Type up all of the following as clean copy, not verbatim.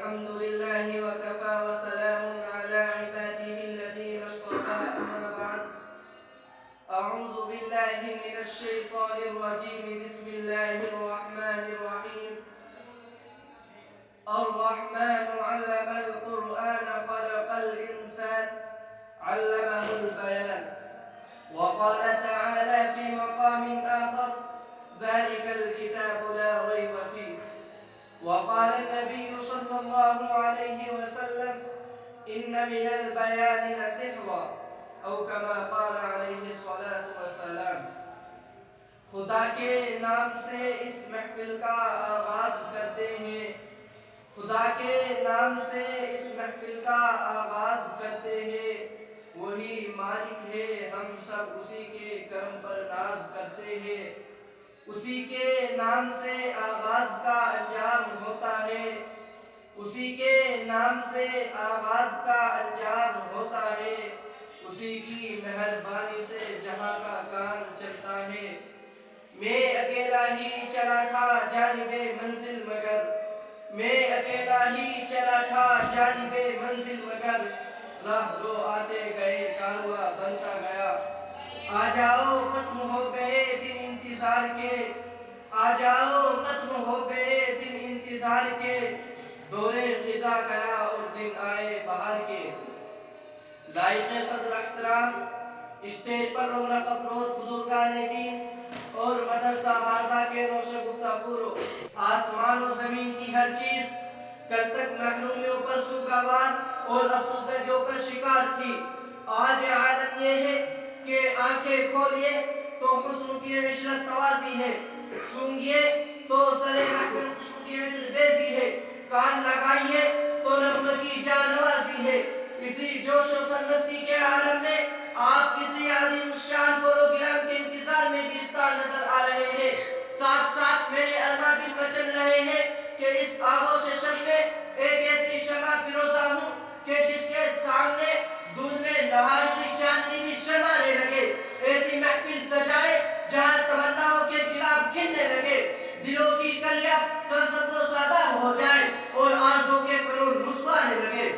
الحمد لله وكفى وسلام على عباده الذين اصطفى أما بعد أعوذ بالله من الشيطان الرجيم بسم الله الرحمن الرحيم الرحمن علم القرآن خلق الإنسان علمه البيان وقال تعالى في مقام آخر ذلك الكتاب لا ريب فيه وقال النبي صلى الله عليه وسلم إن من البيان لسحرا او كما قال علیہ الصلاة والسلام۔ خدا کے نام سے اس محفل کا آغاز کرتے ہیں، خدا کے نام سے اس محفل کا آغاز کرتے ہیں، وہی مالک ہے ہم سب اسی کے کرم پر ناز کرتے ہیں، اسی کے نام سے آغاز کا انجام ہوتا ہے، اسی کے نام سے آغاز کا انجام ہوتا ہے، اسی کی مہربانی سے جہاں کا کام چلتا ہے۔ میں اکیلا ہی چلا تھا جانب منزل مگر، میں اکیلا ہی چلا تھا جانب منزل مگر، راہ رو آتے گئے کارواں بنتا گیا۔ آ جاؤ ختم ہو گئے دن انتظار کے، آ جاؤ ختم ہو گئے دن انتظار کے، دورے خزاں گیا اور دن آئے بہار کے۔ لائق صدر احترام، اسٹیج پر رونق افروز بزرگان دین اور مدرسہ بازا کے نوش گفتگو، آسمان و زمین کی ہر چیز کل تک محرومیوں پر سوگوار اور افسردگیوں کا شکار تھی، آج عالم یہ ہے کہ آنکھیں کھولیے تو حسن کی عشرت توازی ہے، سونگیے تو سرے محفل خوشبو کی عطر بیزی ہے، کان لگائیے تو نغمہ کی جان نوازی ہے۔ اسی جوش و سرمستی کے عالم میں آپ کسی عظیم شان پروگرام کے انتظار میں گرفتار نظر آ رہے ہیں، ساتھ ساتھ میرے ارماں بھی مچل رہے ہیں کہ اس آغوش شب میں ایک ایسی شمع فروزہ ہوں کہ جس کے سامنے دور میں نہار ہوئی چاندنی بھی شرمانے لگے، ایسی محفل سجائے جہاں تمناؤں کے گلاب کھلنے لگے، دلوں کی کلیاں سرسبز و شاداب ہو جائے اور آرزوں کے پھول مسکرانے لگے۔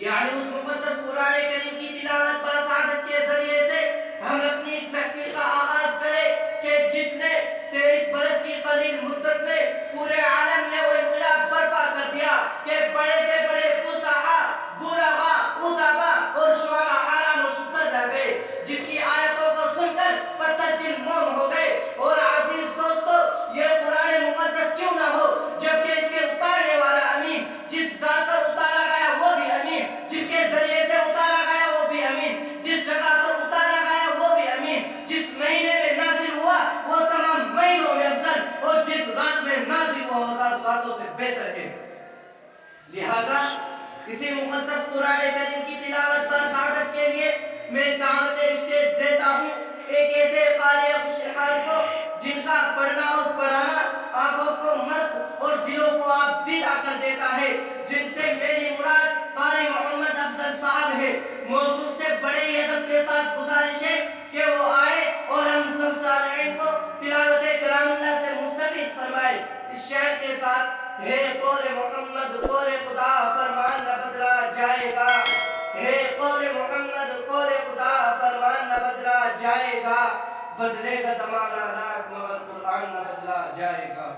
یعنی اس مقدس قرآن کریم کی تلاوت باسعادت کے ذریعے سے ہم اپنی اس محفل کا آغاز کریں کہ جس نے 23 برس کی قلیل مدت میں پورے عالم میں وہ انقلاب برپا کر دیا کہ بڑے سے بڑے فصحا، بلغا، ادبا اور شعراء حیران و شتر رہ گئے، جس کی آیتوں کو سن کر پتھر دل موم ہو گئے۔ اور عزیز دوستو، یہ قرآن مقدس کیوں نہ ہو جبکہ اس کے اتارنے والا امین، جس ذات پر اتارا گیا وہ بھی امین، جس کے ذریعے سے اتارا گیا وہ بھی امین، جس جگہ پر اتارا گیا وہ بھی امین، جس مہینے میں نازل ہوا وہ تمام مہینوں میں افضل، اور جس رات میں نازل ہوا وہ راتوں سے بہتر ہے۔ لہذا اسی مقدس قرآن کریم کی تلاوت باسعادت کے لیے میں دعوت اسٹیج دیتا ہوں ایک ایسے قاری خوشحال کو جن کا پڑھنا اور پڑھانا آنکھوں کو مست اور دلوں کو آبدیدہ کر دیتا ہے، جن سے میری مراد قاری محمد افضل صاحب ہے۔ موصوف سے بڑے ہی ادب کے ساتھ گزارش ہے کہ وہ آئے اور ہم سب سامعین کو تلاوت کلام اللہ سے مستفید فرمائے۔ اس شعر کے ساتھ: ہے قول محمد قول خدا فرمان نہ بدلا جائے گا، ہے قول محمد قول خدا فرمان نہ بدلا جائے گا، بدلے گا زمانہ لاکھ مگر قرآن نہ بدلا جائے گا۔